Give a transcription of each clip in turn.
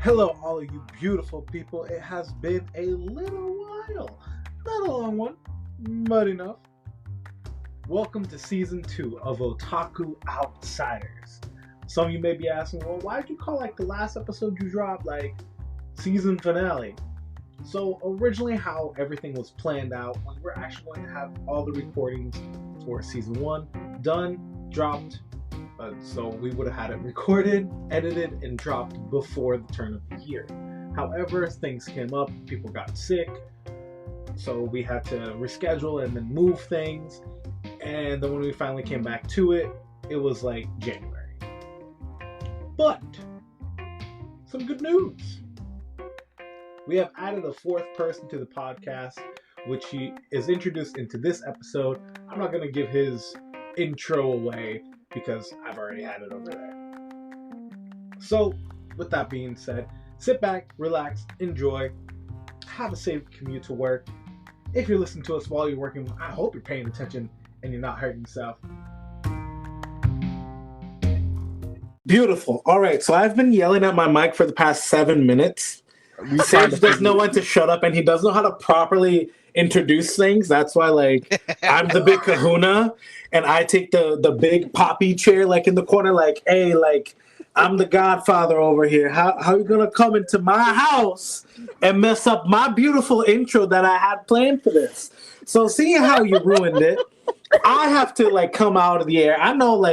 Hello, all of you beautiful people. It has been a little while. Not a long one, but enough. Welcome to season 2 of Otaku Outsiders. Some of you may be asking, well, why'd you call the last episode you dropped season finale? So originally how everything was planned out, we were actually going to have all the recordings for season 1 done, dropped, so we would have had it recorded, edited, and dropped before the turn of the year. However, things came up, people got sick, so we had to reschedule and then move things. And then when we finally came back to it, it was January. But some good news. We have added a fourth person to the podcast, which he is introduced into this episode. I'm not going to give his intro away because I've already had it over there. So, with that being said, sit back, relax, enjoy, have a safe commute to work. If you're listening to us while you're working, I hope you're paying attention and you're not hurting yourself. Beautiful. All right, so I've been yelling at my mic for the past 7 minutes. Sage doesn't know when to shut up, and he doesn't know how to properly introduce things. That's why, I'm the big kahuna, and I take the big poppy chair, in the corner, hey, I'm the godfather over here. How you gonna come into my house and mess up my beautiful intro that I had planned for this? So seeing how you ruined it, I have to, come out of the air. I know,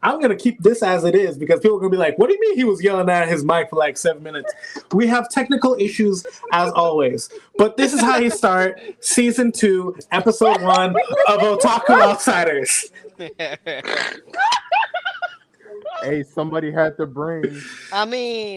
I'm going to keep this as it is because people are going to be like, what do you mean he was yelling at his mic for 7 minutes? We have technical issues as always. But this is how you start season 2, episode 1 of Otaku Outsiders. Hey, somebody had the brain. I mean,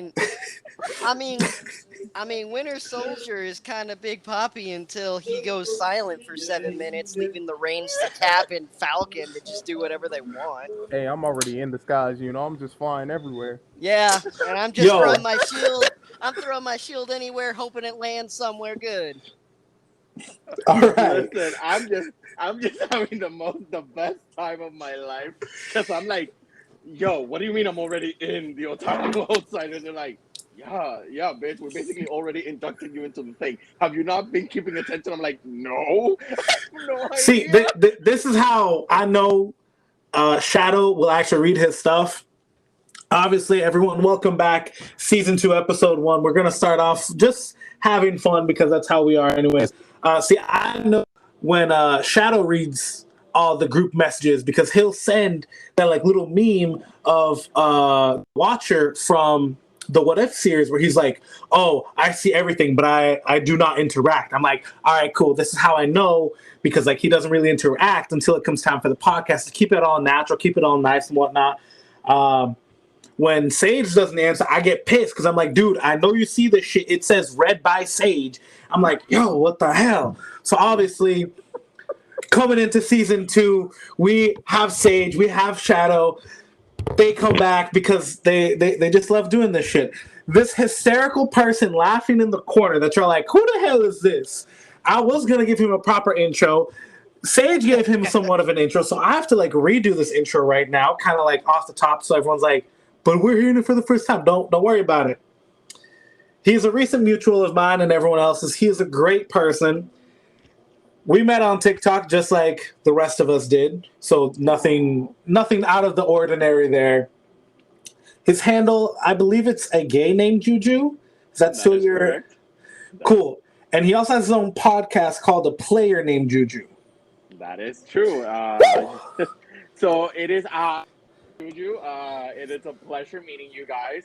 Winter Soldier is kind of Big Poppy until he goes silent for 7 minutes, leaving the reins to Cap and Falcon to just do whatever they want. Hey, I'm already in disguise, I'm just flying everywhere. Yeah, and I'm just throwing my shield. I'm throwing my shield anywhere, hoping it lands somewhere good. All right. Listen, I'm just having the best time of my life because I'm like, yo, what do you mean I'm already in the Otaku Outsiders? They're like, yeah, bitch, we're basically already inducting you into the thing. Have you not been keeping attention? I'm like, no. No idea. See, this is how I know Shadow will actually read his stuff. Obviously, everyone, welcome back. Season 2, episode 1. We're going to start off just having fun because that's how we are anyways. See, I know when Shadow reads all the group messages because he'll send that little meme of Watcher from the What If series where he's like, oh, I see everything, but I do not interact. I'm like, all right, cool. This is how I know because he doesn't really interact until it comes time for the podcast to keep it all natural, keep it all nice and whatnot. When Sage doesn't answer, I get pissed because I'm like, dude, I know you see this shit. It says read by Sage. I'm like, yo, what the hell? So obviously, coming into season 2, we have Sage, we have Shadow. They come back because they just love doing this shit. This hysterical person laughing in the corner that you're like, who the hell is this? I was going to give him a proper intro. Sage gave him somewhat of an intro, so I have to redo this intro right now, kind of off the top, so everyone's like, but we're hearing it for the first time. Don't worry about it. He's a recent mutual of mine and everyone else's. He is a great person. We met on TikTok just like the rest of us did, so nothing out of the ordinary there. His handle, I believe it's a gay named Juju. Is that still your... Correct. Cool. And he also has his own podcast called A Player Named Juju. That is true. So it is Juju. It is a pleasure meeting you guys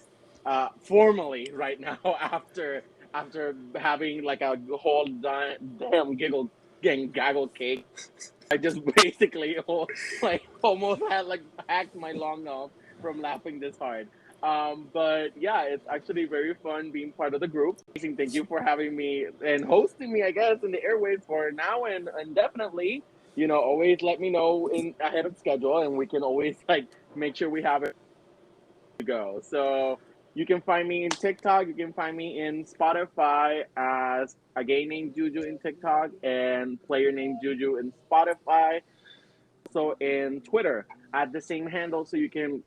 formally right now after having a whole damn gaggle cake. I just basically almost had hacked my lung off from laughing this hard. But yeah, it's actually very fun being part of the group. Thank you for having me and hosting me, I guess, in the airwaves for now and definitely, always let me know ahead of schedule and we can always make sure we have it to go. So you can find me in TikTok. You can find me in Spotify as a gay named Juju in TikTok and player named Juju in Spotify. So in Twitter at the same handle, so you can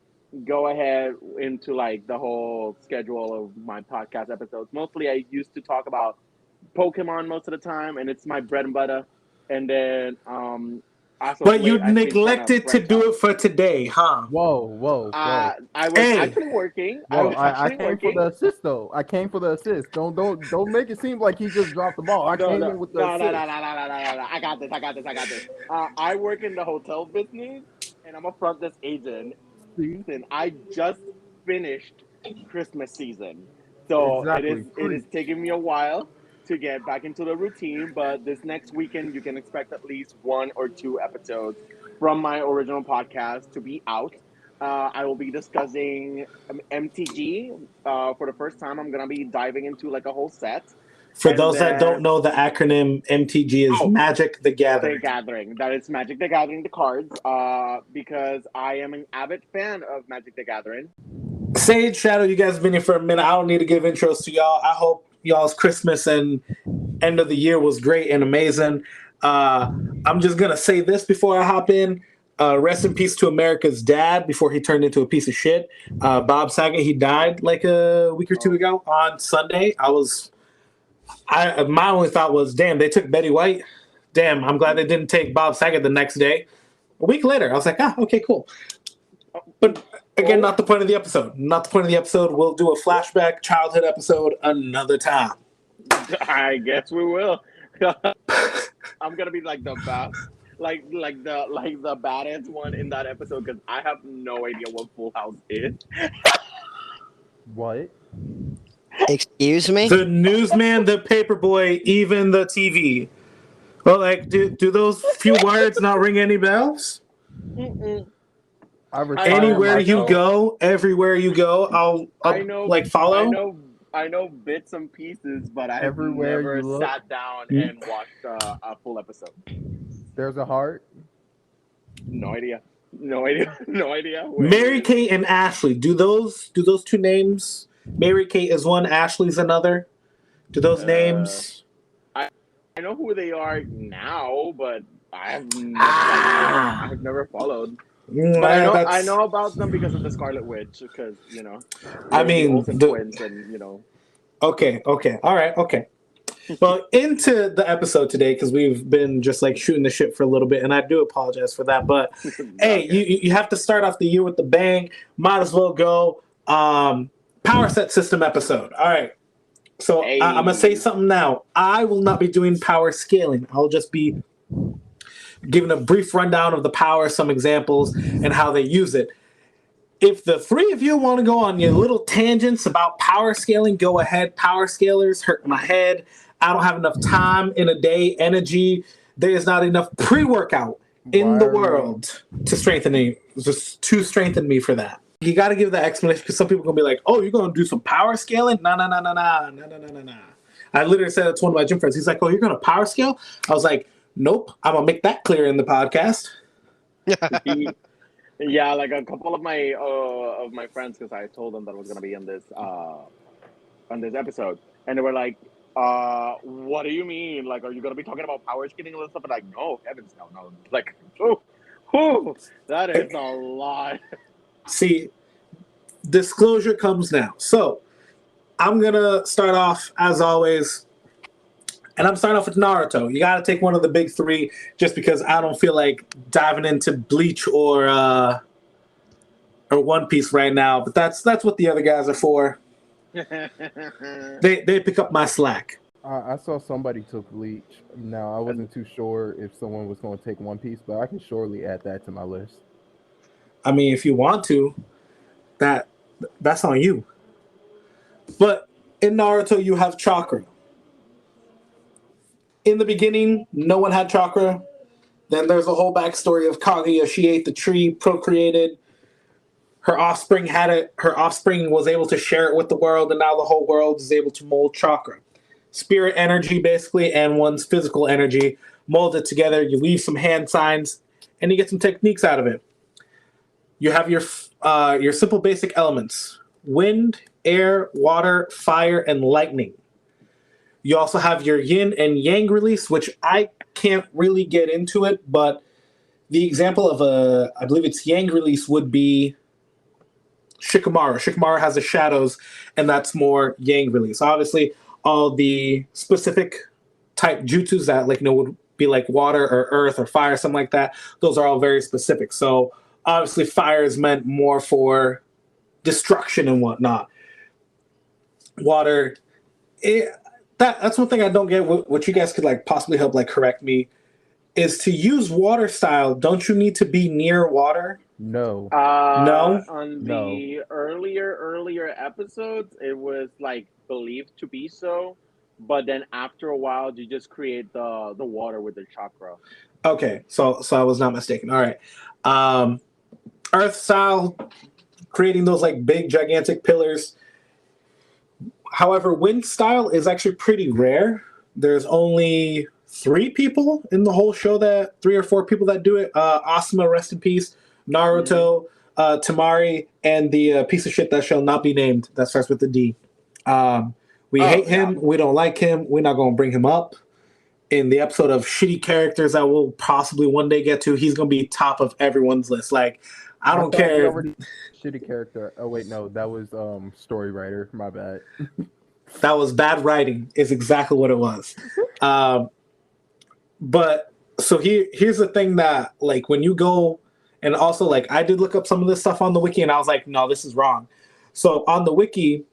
go ahead into like the whole schedule of my podcast episodes. Mostly, I used to talk about Pokemon most of the time, and it's my bread and butter. And then, as of But you late, I've been trying to neglected to branch do out. it for today, huh? Whoa, whoa, whoa, I was Hey, actually working. I whoa! was I actually came for working. the assist though. I came for the assist. Don't make it seem like he just dropped the ball. I No, came no, in with the no, no, no, assist. no, no, no, no, no. I got this. I got this. I got this. I work in the hotel business, and I'm a front desk agent. See, And I just finished Christmas season, so exactly. it is Preach. taking me a while to get back into the routine. But this next weekend, you can expect at least one or two episodes from my original podcast to be out. I will be discussing MTG for the first time. I'm gonna be diving into like a whole set, for and those that don't then know, the acronym MTG is oh, Magic the the Gathering. Gathering. That is Magic the Gathering, the cards. Because I am an avid fan of Magic the Gathering. Sage, Shadow, you guys have been here for a minute. I don't need to give intros to y'all. I hope y'all's Christmas and end of the year was great and amazing. I'm just gonna say this before I hop in. Rest in peace to America's dad before he turned into a piece of shit. Bob Saget, he died like a week or two ago on Sunday. My only thought was, damn, they took Betty White. Damn, I'm glad they didn't take Bob Saget the next day. A week later, I was like, okay, cool. But again, not the point of the episode. Not the point of the episode. We'll do a flashback childhood episode another time. I guess we will. I'm gonna be like the best, like the baddest one in that episode because I have no idea what Full House is. What? Excuse me? The newsman, the paperboy, even the TV. Well, like, do those few words not ring any bells? Mm-mm. I retire Anywhere you myself. go, everywhere you go, I'll I know, like follow. I know bits and pieces, but I have Everywhere never you look. sat down and watched a full episode. There's a heart. No idea. No idea. No idea. Wait, Mary Kate and Ashley. Do those two names? Mary Kate is one, Ashley's another. Do those names? I know who they are now, but I have Ah. I have never followed. Mm, But I that's- know about them because of the Scarlet Witch, because you know. I they're mean, the Olsen the- twins, and you know. Okay, all right, okay. Well, into the episode today because we've been just like shooting the shit for a little bit, and I do apologize for that. But hey, you have to start off the year with the bang. Might as well go. Power set system episode. All right. So Hey. I'm gonna say something now. I will not be doing power scaling. I'll just be giving a brief rundown of the power, some examples, and how they use it. If the three of you want to go on your little tangents about power scaling, go ahead. Power scalers hurt my head. I don't have enough time in a day, energy. There is not enough pre-workout in the world to strengthen me for that. You got to give that explanation because some people are going to be like, oh, you're going to do some power scaling? Nah. I literally said that to one of my gym friends. He's like, oh, you're going to power scale? I was like, nope. I'm going to make that clear in the podcast. Yeah, like a couple of my friends, because I told them that I was gonna be on this episode, and they were like, "What do you mean? Like, are you gonna be talking about power scaling and stuff?" And like, no, heavens no. Like, that is a lot. See, disclosure comes now. So I'm going to start off, as always, and I'm starting off with Naruto. You got to take one of the big three just because I don't feel like diving into Bleach or One Piece right now. But that's what the other guys are for. They pick up my slack. I saw somebody took Bleach. Now, I wasn't too sure if someone was going to take One Piece, but I can surely add that to my list. I mean, if you want to, that's on you. But in Naruto, you have chakra. In the beginning, no one had chakra. Then there's a whole backstory of Kaguya. She ate the tree, procreated. Her offspring had it. Her offspring was able to share it with the world, and now the whole world is able to mold chakra. Spirit energy, basically, and one's physical energy. Mold it together. You leave some hand signs, and you get some techniques out of it. You have your simple basic elements. Wind, air, water, fire, and lightning. You also have your yin and yang release, which I can't really get into it, but the example of I believe it's yang release would be Shikamaru. Shikamaru has the shadows, and that's more yang release. Obviously, all the specific type jutsus that would be like water or earth or fire, something like that. Those are all very specific. So obviously, fire is meant more for destruction and whatnot. Water, that's one thing I don't get. What you guys could possibly help correct me is to use water style. Don't you need to be near water? No. No? On No. the earlier episodes, it was believed to be so, but then after a while, you just create the water with the chakra. Okay, so I was not mistaken. All right. Earth style, creating those big gigantic pillars. However, wind style is actually pretty rare. There's only 3 people in the whole show, that 3 or 4 people that do it. Asuma, rest in peace. Naruto, Tamari, and the piece of shit that shall not be named that starts with the D. We hate him. Yeah. We don't like him. We're not going to bring him up. In the episode of shitty characters that we'll possibly one day get to, he's going to be top of everyone's list. I don't thought we care. already shitty character. Oh wait, no, that was story writer. My bad. That was bad writing, is exactly what it was. But so here's the thing that when you go, and also I did look up some of this stuff on the wiki, and I was like, no, this is wrong. So on the wiki,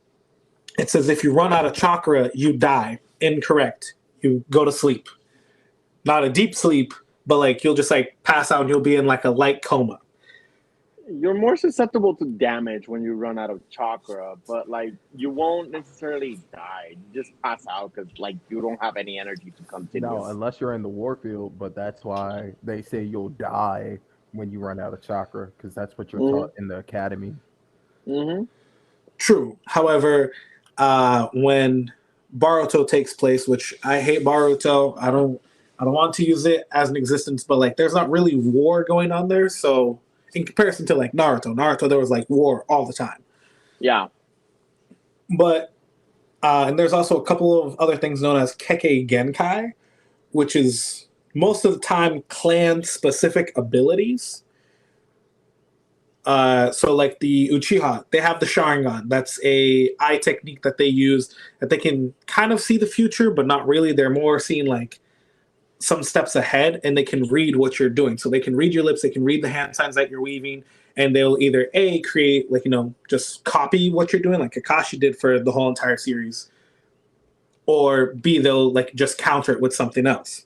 it says if you run out of chakra, you die. Incorrect. You go to sleep. Not a deep sleep, but you'll just pass out and you'll be in a light coma. You're more susceptible to damage when you run out of chakra, but you won't necessarily die. You just pass out because you don't have any energy to continue. No, unless you're in the war field, but that's why they say you'll die when you run out of chakra, because that's what you're taught in the academy. Mm-hmm. True. However, when Baruto takes place, which I hate Baruto, I don't want to use it as an existence, but there's not really war going on there, so in comparison to Naruto, there was war all the time. Yeah. But and there's also a couple of other things known as Kekkei Genkai, which is most of the time clan specific abilities. So the Uchiha, they have the Sharingan. That's a eye technique that they use that they can kind of see the future, but not really. They're more seeing some steps ahead, and they can read what you're doing. So they can read your lips, they can read the hand signs that you're weaving, and they'll either A, create just copy what you're doing, like Kakashi did for the whole entire series, or B, they'll just counter it with something else.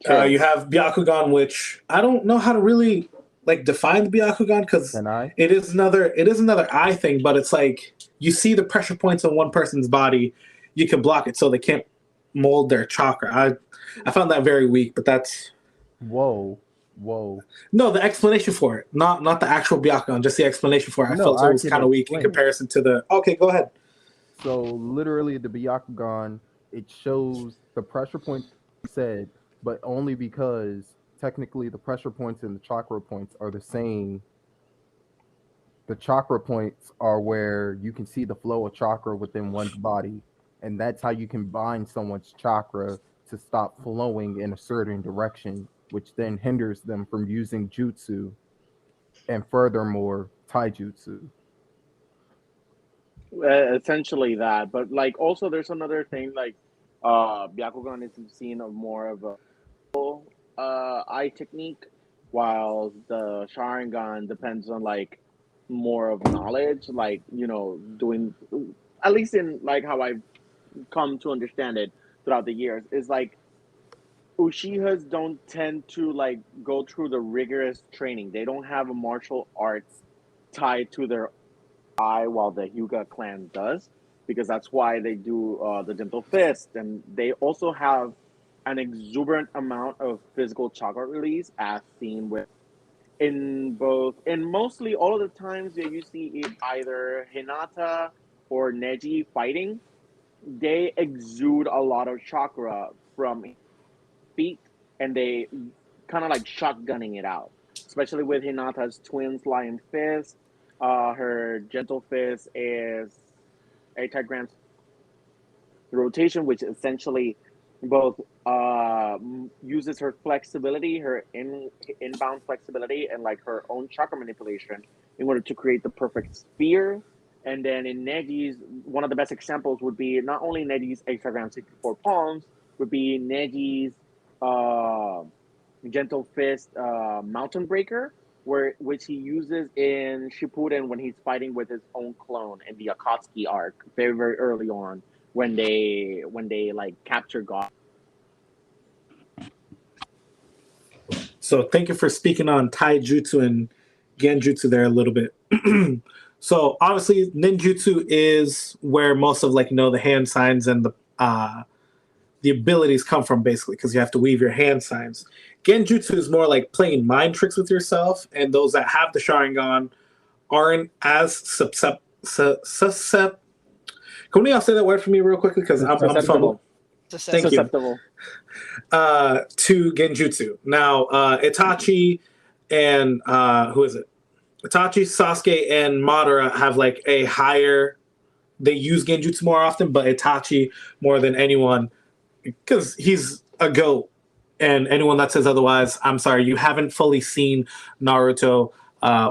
Sure. You have Byakugan, which I don't know how to really define the Byakugan, because it is another eye thing, but it's you see the pressure points on one person's body, you can block it so they can't mold their chakra. I found that very weak, but that's Whoa. no, the explanation for it, not the actual Byakugan, just the explanation for it. I felt it was kind of weak in comparison to the. Okay, go ahead. So literally, the Byakugan, it shows the pressure point said, but only because technically the pressure points and the chakra points are the same. The chakra points are where you can see the flow of chakra within one's body, and that's how you can bind someone's chakra to stop flowing in a certain direction, which then hinders them from using jutsu and furthermore taijutsu. Essentially that, but also there's another thing Byakugan is seen of more of a eye technique, while the Sharingan depends on more of knowledge, doing, at least in how I've come to understand it throughout the years, is Uchihas don't tend to go through the rigorous training. They don't have a martial arts tied to their eye, while the Hyuga clan does, because that's why they do the gentle fist, and they also have an exuberant amount of physical chakra release, as seen with in mostly all of the times that you see it, either Hinata or Neji fighting, they exude a lot of chakra from feet, and they kind of shotgunning it out, especially with Hinata's twins lion fist. Her gentle fist is 8 grams rotation, which essentially both uses her flexibility, her inbound flexibility, and like her own chakra manipulation in order to create the perfect sphere. And then in Neji's, one of the best examples would be not only Neji's hexagram 64 palms, would be Neji's uh, gentle fist mountain breaker, which he uses in Shippuden when he's fighting with his own clone in the Akatsuki arc, very very early on when they like capture God. So thank you for speaking on taijutsu and genjutsu there a little bit. So obviously ninjutsu is where most of the hand signs and the abilities come from, basically, because you have to weave your hand signs. Genjutsu is more like playing mind tricks with yourself, and those that have the Sharingan aren't as susceptible. Can we all say that word for me real quickly? Because I'm fumbling. Thank you. Susceptible. To Genjutsu. Now, Itachi and who is it? Itachi, Sasuke, and Madara have like a higher. They use Genjutsu more often, but Itachi more than anyone because he's a goat. And anyone that says otherwise, I'm sorry, you haven't fully seen Naruto,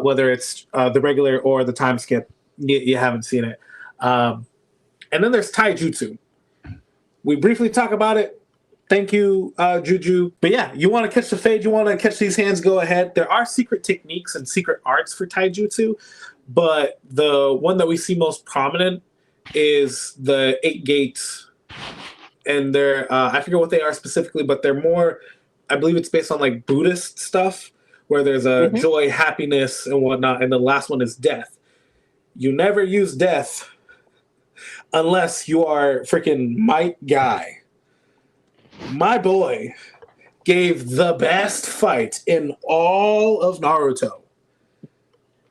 whether it's the regular or the time skip. You haven't seen it. And then there's Taijutsu. We briefly talk about it. Thank you, Juju. But yeah, you want to catch the fade, you want to catch these hands, go ahead. There are secret techniques and secret arts for taijutsu, but the one that we see most prominent is the 8 gates. And they're, I forget what they are specifically, but they're more, I believe it's based on like Buddhist stuff, where there's a joy, happiness, and whatnot. And the last one is death. You never use death unless you are freaking Might Guy. My boy gave the best fight in all of Naruto.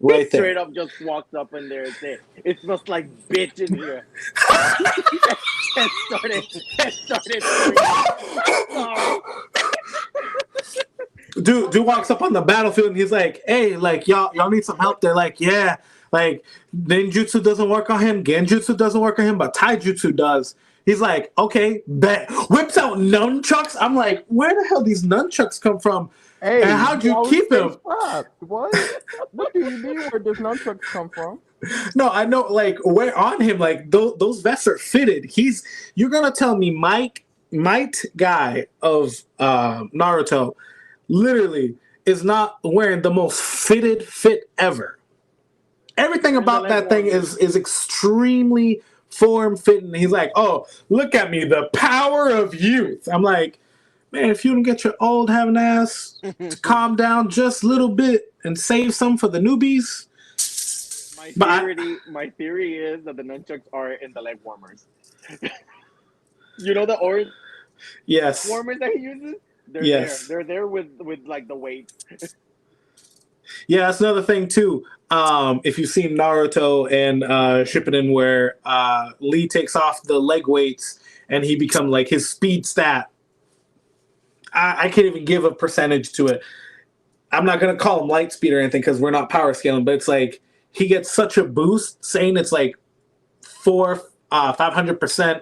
Right there. Straight up just walked up in there and said, "It smells like bitch in here." and started Dude walks up on the battlefield and he's like, "Hey, like y'all need some help." They're like, "Yeah, like ninjutsu doesn't work on him, genjutsu doesn't work on him, but taijutsu does." He's like, "Okay, bet." Whips out nunchucks. I'm like, where the hell these nunchucks come from? Hey, and how'd you keep them? What? What do you mean? Where does nunchucks come from? No, I know. Like, where on him? Like those vests are fitted. You're gonna tell me Might Guy of Naruto literally is not wearing the most fitted fit ever. Everything about that thing is extremely form-fitting. He's like, "Oh, look at me, the power of youth." I'm like, man, if you don't get your old having ass to calm down just a little bit and save some for the newbies. My theory is that the nunchucks are in the leg warmers. You know the orange warmers that he uses? They're there with like the weight. Yeah, that's another thing too. If you've seen Naruto and Shippuden, where Lee takes off the leg weights and he becomes like his speed stat. I can't even give a percentage to it. I'm not gonna call him light speed or anything because we're not power scaling, but it's like he gets such a boost. Saying it's like 500%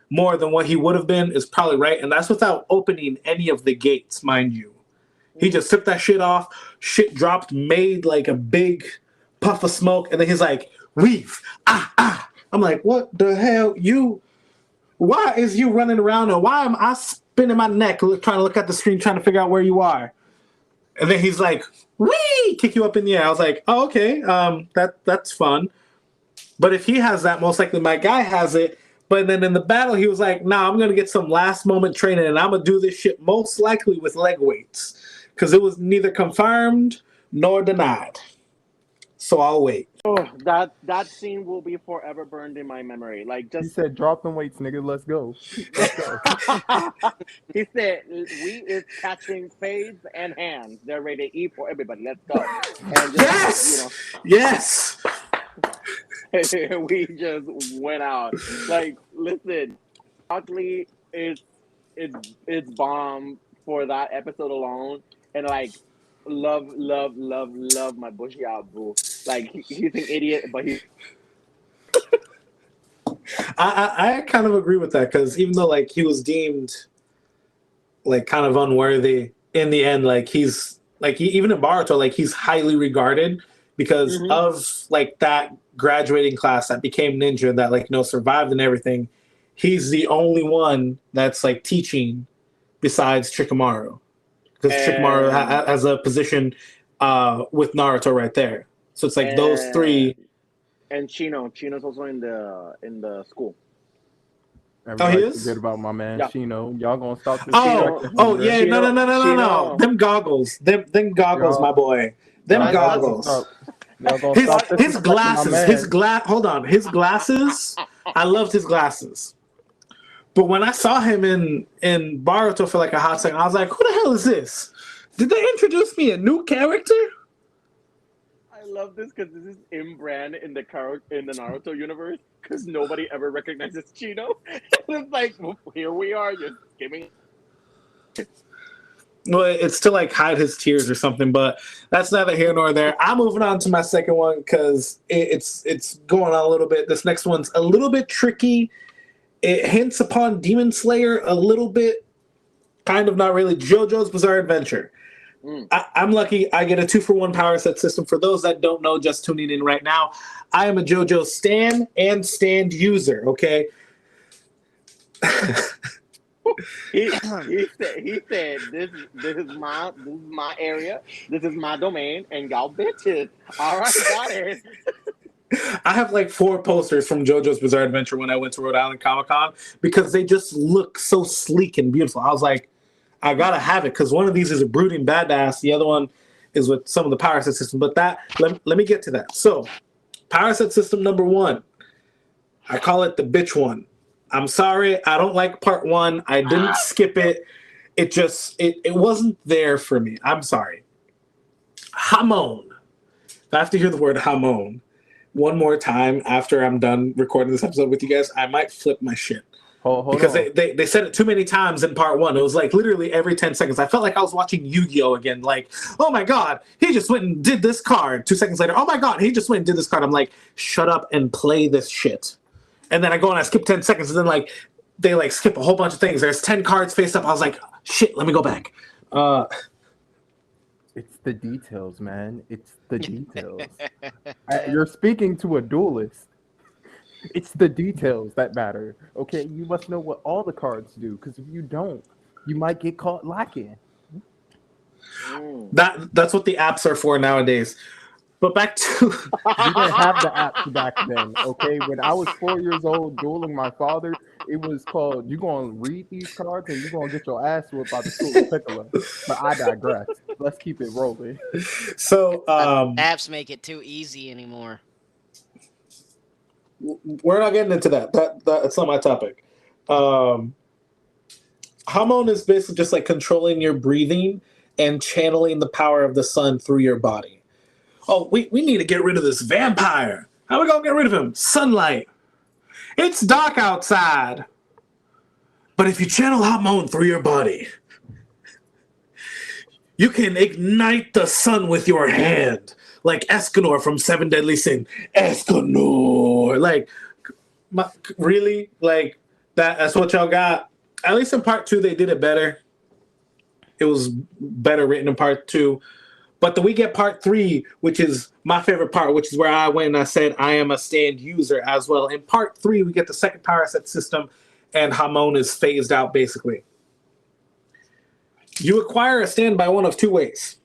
more than what he would have been is probably right, and that's without opening any of the gates, mind you. He just took that shit off, shit dropped, made like a big puff of smoke, and then he's like, "Weave, ah." I'm like, what the hell? Why is you running around, and why am I spinning my neck trying to look at the screen, trying to figure out where you are? And then he's like, "Wee!" Kick you up in the air. I was like, "Oh, okay, that's fun." But if he has that, most likely my guy has it. But then in the battle, he was like, "Nah, I'm gonna get some last moment training, and I'm gonna do this shit most likely with leg weights." Because it was neither confirmed nor denied. So I'll wait. Oh, that scene will be forever burned in my memory. Like He said, "Drop them weights, nigga. Let's go." He said, "We is catching fades and hands. They're ready to eat for everybody. Let's go." And just, Yes. we just went out. Like, listen, Broccoli is bomb for that episode alone, and like love my bushy Abu. Like he's an idiot, but he's. I kind of agree with that because even though like he was deemed like kind of unworthy in the end. Like he's like even in Baruto, like he's highly regarded because of like that graduating class that became ninja that like survived and everything. He's the only one that's like teaching besides Shikamaru, because Shikamaru has a position with Naruto right there. So it's like those three. And Chino's also in the school. Everybody he is? forget about my man Chino. Y'all gonna stop this? Yeah, Chino, no. Them goggles, them goggles, Y'all- my boy. Them y'all goggles. gonna stop His disrespecting my glasses, man. hold on, his glasses. I loved his glasses. But when I saw him in Baruto for like a hot second, I was like, who the hell is this? Did they introduce me a new character? I love this because this is in-brand in the Naruto universe because nobody ever recognizes Chino. It's like, well, here we are, just giving. Well, it's to like hide his tears or something, but that's neither here nor there. I'm moving on to my second one because it's going on a little bit. This next one's a little bit tricky. It hints upon Demon Slayer a little bit, kind of, not really. JoJo's Bizarre Adventure. I'm lucky I get a 2-for-1 power set system. For those that don't know, just tuning in right now, I am a JoJo stan and stand user, okay? He said this is my area, this is my domain, and y'all bitches. All right, got it. I have like 4 posters from JoJo's Bizarre Adventure when I went to Rhode Island Comic Con because they just look so sleek and beautiful. I was like, I gotta have it because one of these is a brooding badass. The other one is with some of the power set system. But let me get to that. So, power set system number 1, I call it the bitch one. I'm sorry, I don't like part 1. I didn't skip it. It just it wasn't there for me. I'm sorry. Hamon. If I have to hear the word Hamon one more time after I'm done recording this episode with you guys, I might flip my shit. Hold because on. they said it too many times in part 1. It was like literally every 10 seconds. I felt like I was watching Yu-Gi-Oh! Again. Like, oh my God, he just went and did this card. 2 seconds later, oh my God, he just went and did this card. I'm like, shut up and play this shit. And then I go and I skip 10 seconds, and then like they like skip a whole bunch of things. There's 10 cards faced up. I was like, shit, let me go back. It's the details, man. It's the details. You're speaking to a duelist. It's the details that matter. Okay, you must know what all the cards do, because if you don't, you might get caught lacking. That's what the apps are for nowadays. But back to you didn't have the apps back then. Okay, when I was 4 years old dueling my father, it was called, you gonna read these cards and you gonna get your ass whooped by the school of Piccolo. But I digress. Let's keep it rolling. So apps make it too easy anymore. We're not getting into that. That's not my topic. Hamon is basically just like controlling your breathing and channeling the power of the sun through your body. Oh, we need to get rid of this vampire. How are we gonna get rid of him? Sunlight. It's dark outside. But if you channel Hamon through your body, you can ignite the sun with your hand. Like Escanor from Seven Deadly Sin. Escanor. Like, really? Like, that's what y'all got? At least in part 2, they did it better. It was better written in part 2. But then we get part 3, which is my favorite part, which is where I went and I said I am a stand user as well. In part 3, we get the second power set system, and Hamon is phased out, basically. You acquire a stand by one of 2 ways.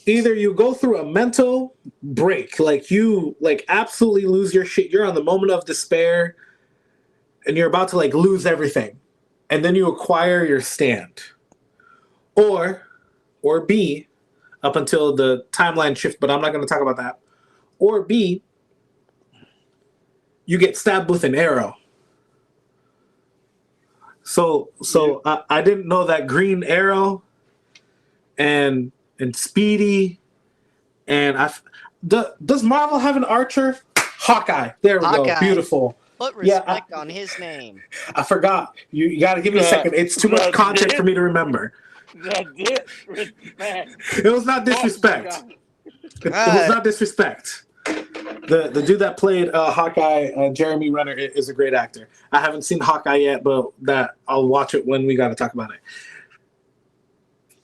Either you go through a mental break, like you like absolutely lose your shit. You're on the moment of despair, and you're about to like lose everything. And then you acquire your stand. Or B, up until the timeline shift, but I'm not going to talk about that. Or B, you get stabbed with an arrow. So I didn't know that Green Arrow and Speedy and does Marvel have an archer? Hawkeye. There we go. Beautiful. Put respect on his name. I forgot. You got to give me a second. It's too much content for me to remember. The disrespect. It was not disrespect. Oh it was not disrespect. The dude that played Hawkeye, Jeremy Renner, is a great actor. I haven't seen Hawkeye yet, but that I'll watch it when we got to talk about it.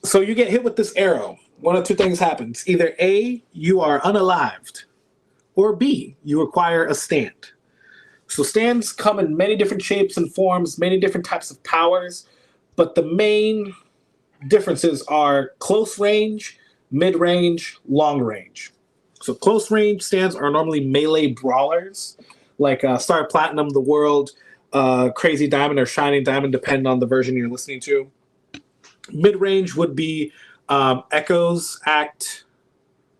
So you get hit with this arrow. One of two things happens. Either A, you are unalived, or B, you acquire a stand. So stands come in many different shapes and forms, many different types of powers, but the main differences are close range, mid-range, long range. So close range stands are normally melee brawlers, like Star Platinum, The World, Crazy Diamond, or Shining Diamond, depending on the version you're listening to. Mid-range would be Echoes, Act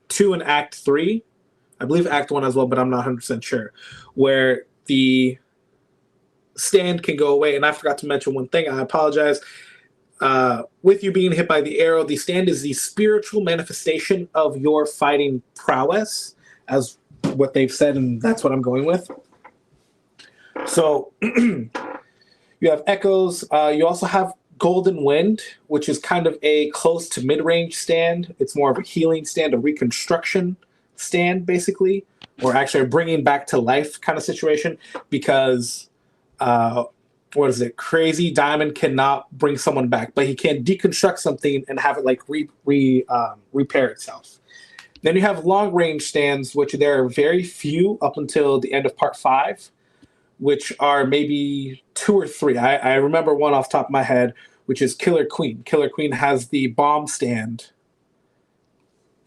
2 and Act 3. I believe Act 1 as well, but I'm not 100% sure. Where the stand can go away. And I forgot to mention one thing. I apologize. With you being hit by the arrow, the stand is the spiritual manifestation of your fighting prowess, as what they've said, and that's what I'm going with. So you have Echoes. You also have Golden Wind, which is kind of a close to mid-range stand. It's more of a healing stand, a reconstruction stand, basically, or actually a bringing back to life kind of situation, because what is it? Crazy Diamond cannot bring someone back, but he can deconstruct something and have it like repair itself. Then you have long range stands, which there are very few up until the end of part 5, which are maybe 2 or 3. I remember one off the top of my head, which is Killer Queen. Killer Queen has the bomb stand.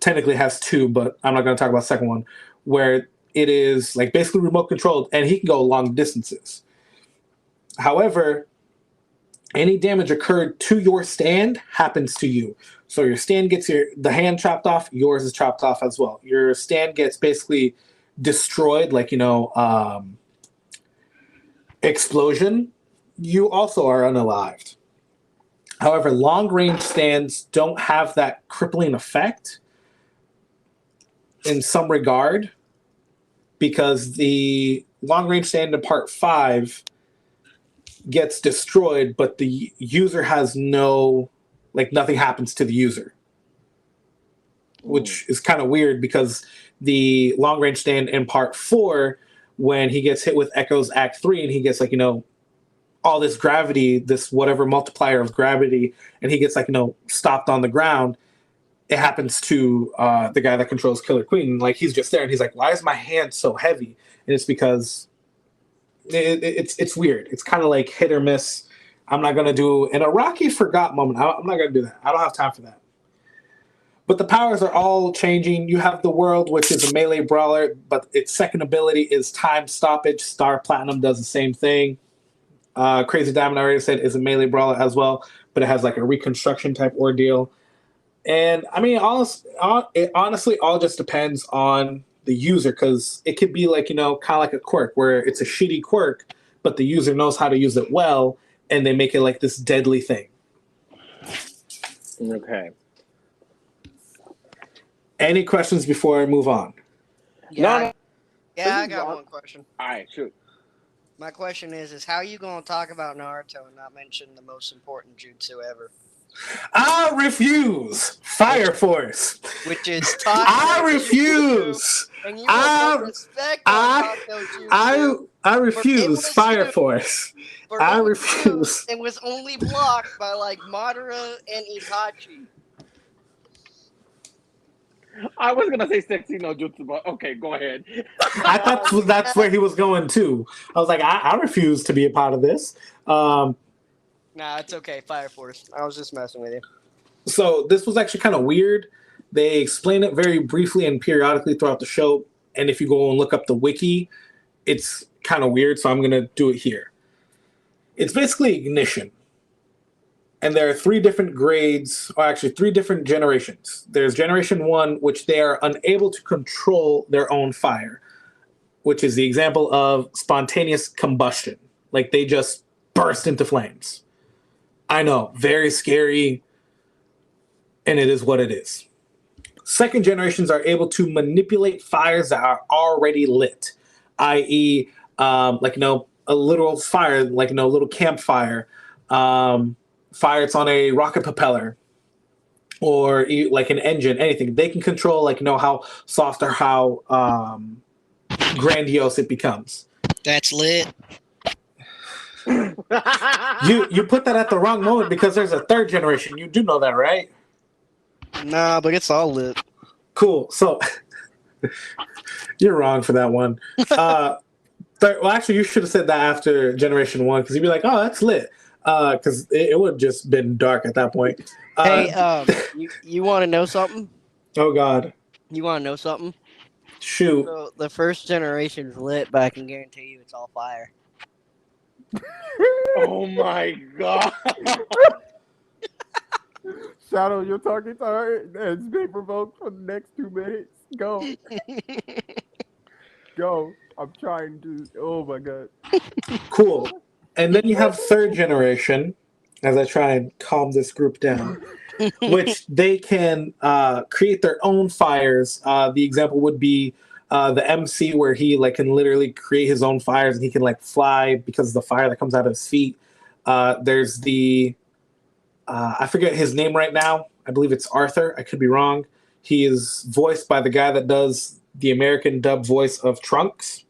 Technically has 2, but I'm not going to talk about the second one, where it is like basically remote controlled, and he can go long distances. However, any damage occurred to your stand happens to you. So your stand gets the hand chopped off, yours is chopped off as well. Your stand gets basically destroyed, like, explosion. You also are unalived. However, long-range stands don't have that crippling effect in some regard, because the long-range stand in part 5 gets destroyed, but the user has nothing happens to the user, which is kind of weird, because the long range stand in part 4, when he gets hit with Echoes Act 3 and he gets all this gravity, this whatever multiplier of gravity, and he gets stopped on the ground, it happens to the guy that controls Killer Queen. Like, he's just there and he's like, why is my hand so heavy? And it's because it's weird. It's kind of like hit or miss. I'm not going to do an Iraqi forgot moment. I'm not going to do that. I don't have time for that. But the powers are all changing. You have the World, which is a melee brawler, but its second ability is time stoppage. Star Platinum does the same thing. Crazy Diamond, I already said, is a melee brawler as well, but it has like a reconstruction type ordeal. And I mean, it honestly all just depends on the user, because it could be kind of like a quirk where it's a shitty quirk, but the user knows how to use it well, and they make it like this deadly thing. Okay. Any questions before I move on? Yeah, No. I got one question. All right, shoot. My question is how are you going to talk about Naruto and not mention the most important jutsu ever? I refuse. Fire Force. Which is I refuse. And you have no respect on Taco jutsu. I refuse. Fire Force. I refuse. It was only blocked by Madara and Itachi. I was gonna say sexy no jutsu, but okay, go ahead. I thought that's where he was going too. I was like, I refuse to be a part of this. Nah, it's okay. Fire Force. I was just messing with you. So this was actually kind of weird. They explain it very briefly and periodically throughout the show. And if you go and look up the wiki, it's kind of weird. So I'm going to do it here. It's basically ignition. And there are 3 different grades, or actually 3 different generations. There's generation 1, which they are unable to control their own fire, which is the example of spontaneous combustion. Like, they just burst into flames. I know, very scary, and it is what it is. Second generations are able to manipulate fires that are already lit, i.e., a literal fire, a little campfire, fire that's on a rocket propeller, or like an engine, anything. They can control, how soft or how grandiose it becomes. That's lit. You put that at the wrong moment because there's a third generation. You do know that, right? Nah, but it's all lit. Cool. So you're wrong for that one. Well, actually, you should have said that after Generation 1 because you'd be like, oh, that's lit. Because it would have just been dark at that point. Hey, you want to know something? Oh, God. You want to know something? Shoot. So the first generation's lit, but I can guarantee you it's all fire. Oh my god. Shadow, you're talking to her. It's been provoked for the next 2 minutes. Go. Go. I'm trying to. Oh my god. Cool. And then you have third generation, as I try and calm this group down, which they can create their own fires. The example would be the MC, where he like can literally create his own fires and he can like fly because of the fire that comes out of his feet. There's the I forget his name right now. I believe it's Arthur. I could be wrong. He is voiced by the guy that does the American dub voice of Trunks,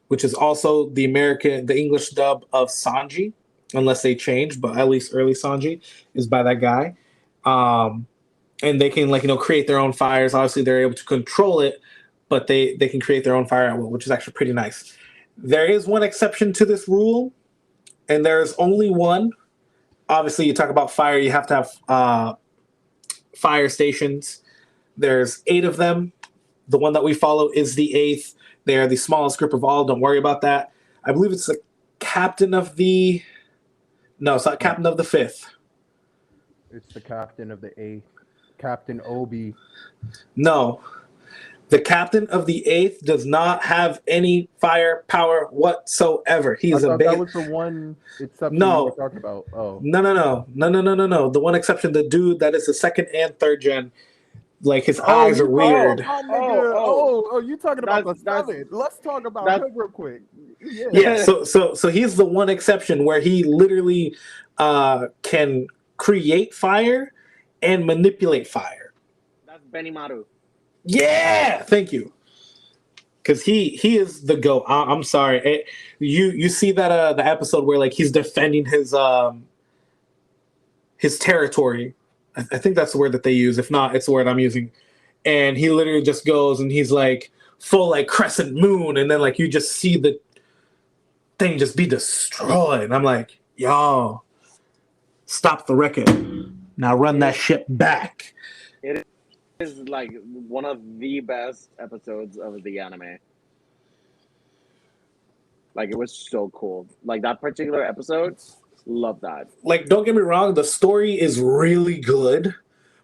which is also the English dub of Sanji, unless they change, but at least early Sanji is by that guy. And they can create their own fires. Obviously, they're able to control it, but they can create their own fire at will, which is actually pretty nice. There is one exception to this rule, and there's only one. Obviously, you talk about fire, you have to have fire stations. There's 8 of them. The one that we follow is the 8th. They are the smallest group of all. Don't worry about that. I believe it's the captain of the... No, it's not captain of the 5th. It's the captain of the 8th. Captain Obi. No. The captain of the 8th does not have any fire power whatsoever. He's a big... That was the one exception No. you were talking about. Oh. No. The one exception, the dude that is the 2nd and 3rd gen, like his eyes are weird. You talking about the 7th. Let's talk about him real quick. Yeah, so he's the one exception where he literally can create fire and manipulate fire. That's Benimaru. Yeah, thank you. Because he is the GOAT. I'm sorry. You see that the episode where like he's defending his territory. I think that's the word that they use. If not, it's the word I'm using. And he literally just goes and he's like full like crescent moon, and then like you just see the thing just be destroyed. And I'm like, y'all, stop the record. Now run that ship back. It is like one of the best episodes of the anime. Like, it was so cool. Like, that particular episode, love that. Like, don't get me wrong, the story is really good,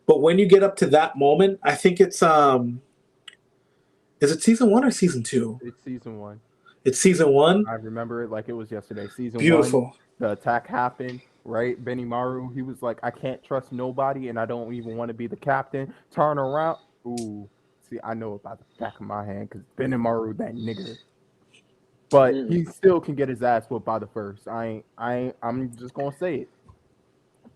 but when you get up to that moment, I think it's is it season 1 or season 2? It's season 1. It's season 1. I remember it like it was yesterday. Season 1. Beautiful. The attack happened, right? Benimaru, he was like, I can't trust nobody, and I don't even want to be the captain. Turn around. Ooh. See, I know about the back of my hand because Benimaru, that nigga. But he still can get his ass whooped by the first. I'm just gonna say it.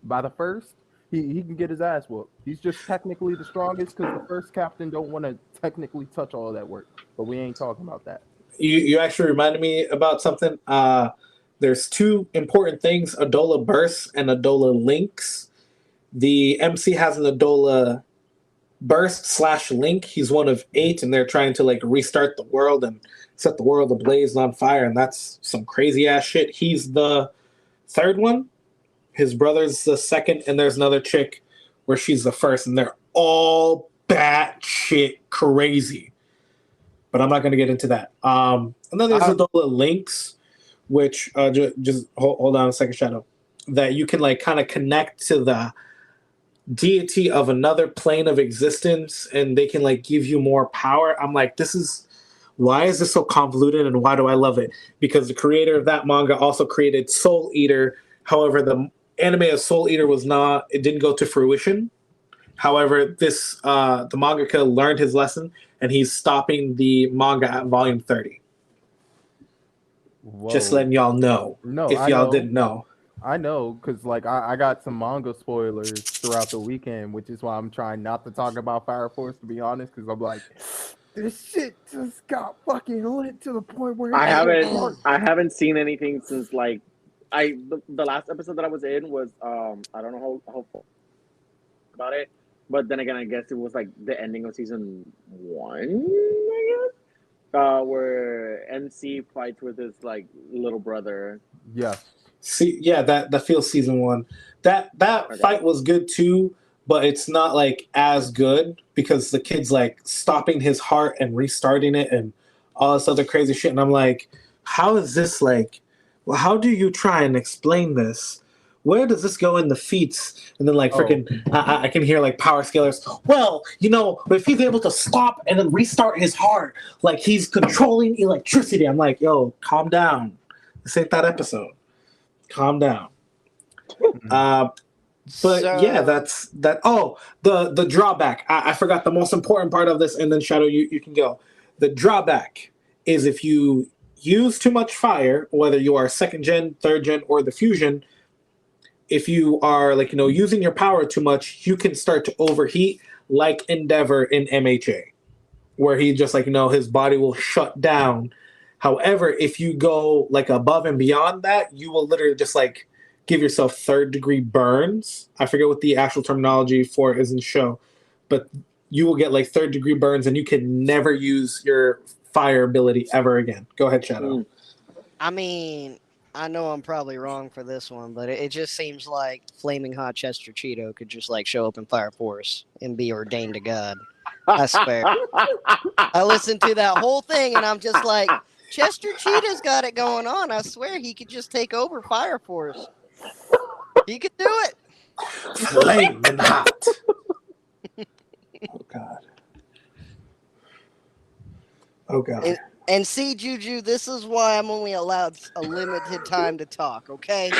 By the first, he can get his ass whooped. He's just technically the strongest because the first captain don't want to technically touch all that work. But we ain't talking about that. You actually reminded me about something. There's 2 important things: Adola bursts and Adola links. The MC has an Adola burst / link. He's one of 8, and they're trying to like restart the world and set the world ablaze and on fire, and that's some crazy ass shit. He's the 3rd one. His brother's the 2nd, and there's another chick where she's the 1st, and they're all batshit crazy. But I'm not going to get into that. And then there's Adola links, which just hold on a second, Shadow, that you can like kind of connect to the deity of another plane of existence, and they can like give you more power. I'm like, why is this so convoluted, and why do I love it? Because the creator of that manga also created Soul Eater. However, the anime of Soul Eater it didn't go to fruition. However, the mangaka learned his lesson, and he's stopping the manga at volume 30. Whoa. Just letting y'all know. No, if y'all didn't know. I know, because like I got some manga spoilers throughout the weekend, which is why I'm trying not to talk about Fire Force, to be honest, because I'm like, This shit just got fucking lit to the point where I it's haven't hard. I haven't seen anything since like the last episode that I was in was I don't know how about it, but then again I guess it was like the ending of season one, I guess. Where MC fights with his like little brother. Yes. See, yeah, that feels season one. That Okay. fight was good too, but it's not like as good because the kid's like stopping his heart and restarting it and all this other crazy shit. And I'm like, how is this like? Well, how do you try and explain this? Where does this go in the feats? And then like freaking, I can hear like power scalers. Well, if he's able to stop and then restart his heart, like he's controlling electricity. I'm like, yo, calm down. This ain't that episode. Calm down. But yeah, that's that. Oh, the drawback. I forgot the most important part of this, and then Shadow, you can go. The drawback is if you use too much fire, whether you are second gen, third gen, or the fusion, if you are using your power too much, you can start to overheat, like Endeavor in MHA, where he just his body will shut down. However, if you go like above and beyond that, you will literally just give yourself third degree burns. I forget what the actual terminology for it is in the show, but you will get like third degree burns and you can never use your fire ability ever again. Go ahead, Shadow. I mean, I know I'm probably wrong for this one, but it just seems like Flaming Hot Chester Cheeto could just show up in Fire Force and be ordained to God. I swear. I listened to that whole thing and I'm just like, Chester Cheetah's got it going on. I swear he could just take over Fire Force. He could do it. Flaming hot. Oh God. Oh God. And see, Juju, this is why I'm only allowed a limited time to talk, okay?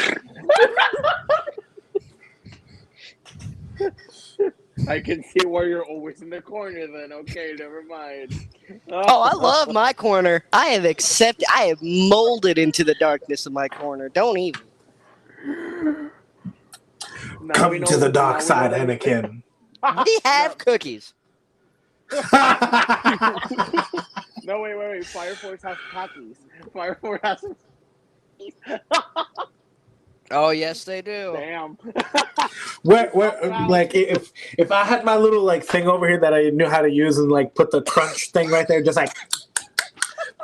I can see why you're always in the corner then. Okay, never mind. Oh, I love my corner. I have molded into the darkness of my corner. Don't even. Come to the dark side, Anakin. We have cookies. No, wait. Fire Force has Takis. Fire Force has. Oh, yes, they do. Damn. where if I had my little thing over here that I knew how to use and put the crunch thing right there, just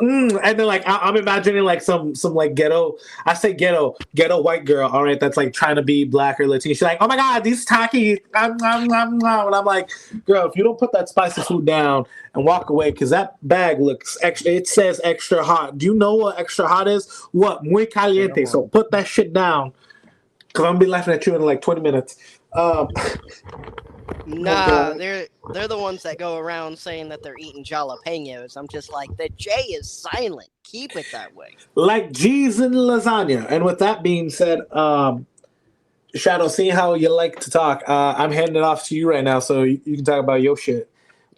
and then I'm imagining some ghetto. I say ghetto white girl. All right, that's trying to be black or Latino. She's like, oh my God, these Takis. And I'm like, girl, if you don't put that spicy food down and walk away, because that bag looks extra. It says extra hot. Do you know what extra hot is? What muy caliente. So put that shit down, because I'm gonna be laughing at you in 20 minutes. Nah, they're the ones that go around saying that they're eating jalapenos. I'm just like, the J is silent. Keep it that way. Like G's in lasagna. And with that being said, Shadow, seeing how you like to talk, I'm handing it off to you right now, so you can talk about your shit,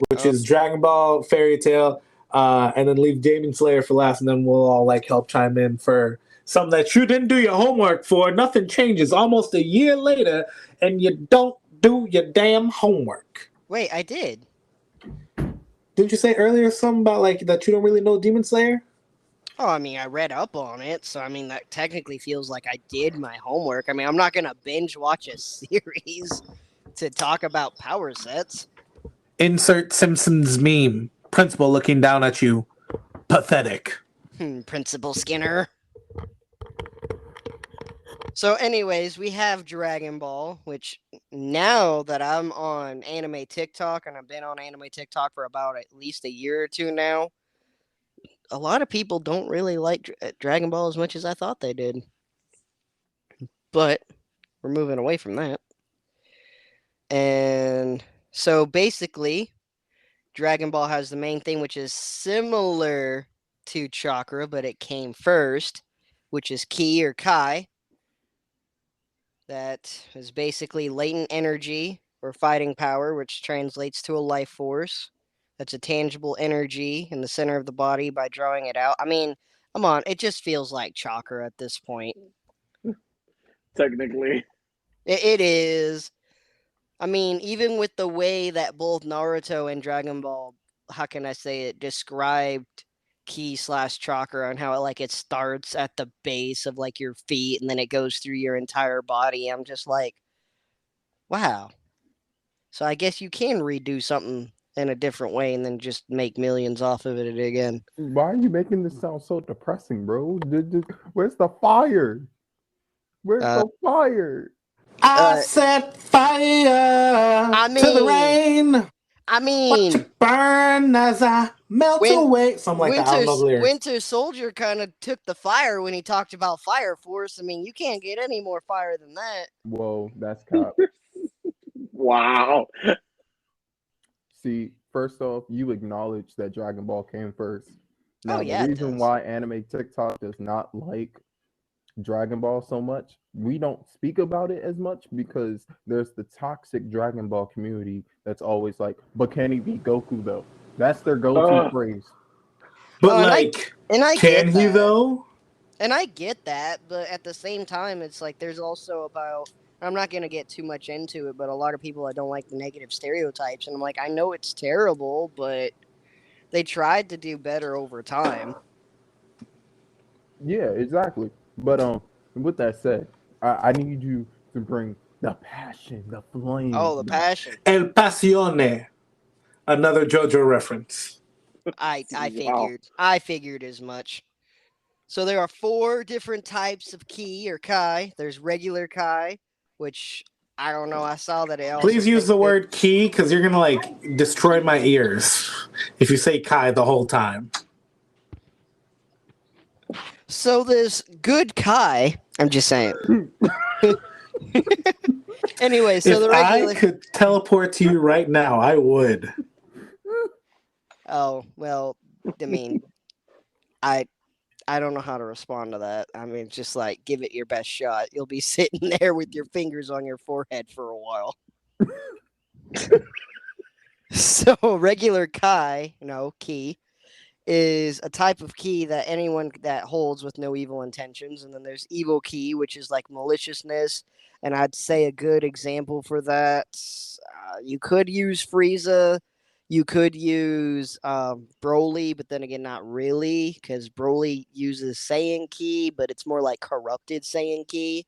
which is Dragon Ball, Fairy Tail, and then leave Demon Slayer for last, and then we'll all help chime in for something that you didn't do your homework for. Nothing changes almost a year later, and you don't do your damn homework. Wait, I did. Didn't you say earlier something about that you don't really know Demon Slayer? Oh, I mean, I read up on it, so I mean that technically feels like I did my homework. I mean, I'm not gonna binge watch a series to talk about power sets. Insert Simpsons meme. Principal looking down at you. Pathetic. Principal Skinner. So anyways, we have Dragon Ball, which now that I'm on anime TikTok, and I've been on anime TikTok for about at least a year or two now, a lot of people don't really like Dragon Ball as much as I thought they did. But we're moving away from that. And so basically, Dragon Ball has the main thing, which is similar to chakra, but it came first, which is ki or kai. That is basically latent energy or fighting power, which translates to a life force. That's a tangible energy in the center of the body by drawing it out. I mean, come on, it just feels like chakra at this point. Technically. It is. I mean, even with the way that both Naruto and Dragon Ball how can I say it, described ki slash chakra and how it starts at the base of like your feet and then it goes through your entire body. I'm just like, wow. So I guess you can redo something in a different way and then just make millions off of it again. Why are you making this sound so depressing, bro? Where's the fire? Where's Uh, the fire? I uh, set fire I to the mean, rain. I Watch mean, it burn as I melt when away. Something like that. I don't know the lyrics. Winter Soldier kind of took the fire when he talked about Fire Force. I mean, you can't get any more fire than that. Whoa, that's cop. Wow. See, first off, you acknowledge that Dragon Ball came first. Oh Now, the yeah, it reason does. why anime TikTok does not like Dragon Ball so much, we don't speak about it as much because there's the toxic Dragon Ball community that's always like, but can he beat Goku though? That's their go-to Ugh. phrase. But and like, I can get he that. though? And I get that, but at the same time, it's like there's also about. I'm not going to get too much into it, but a lot of people that don't like the negative stereotypes, and I'm like, I know it's terrible, but they tried to do better over time. Yeah, exactly. But with that said, I need you to bring the passion, the flame. Oh, the passion. El Pasione. Another JoJo reference. I Wow. figured as much. So there are 4 different types of ki or kai. There's regular kai, which I don't know. I saw that it also Please use said the word key because you're gonna like destroy my ears if you say Kai the whole time. So there's good kai. I'm just saying. Anyway, so If the I regular. could teleport to you right now, I would. Oh well, I mean, I don't know how to respond to that. I mean, just like give it your best shot. You'll be sitting there with your fingers on your forehead for a while. So regular kai, ki, is a type of ki that anyone that holds with no evil intentions, and then there's evil ki, which is like maliciousness. And I'd say a good example for that, you could use Frieza, you could use Broly, but then again, not really, because Broly uses Saiyan ki, but it's more like corrupted Saiyan ki.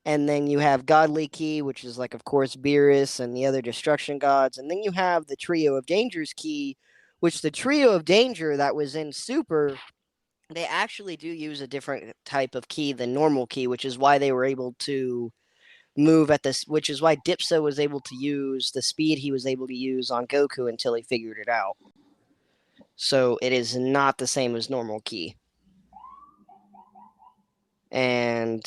And then you have Godly Ki, which is like, of course, Beerus and the other destruction gods. And then you have the Trio of Dangers Ki, which the Trio of Danger that was in Super, they actually do use a different type of ki than normal ki, which is why they were able to move at this, which is why Dipso was able to use the speed he was able to use on Goku until he figured it out. So it is not the same as normal ki. And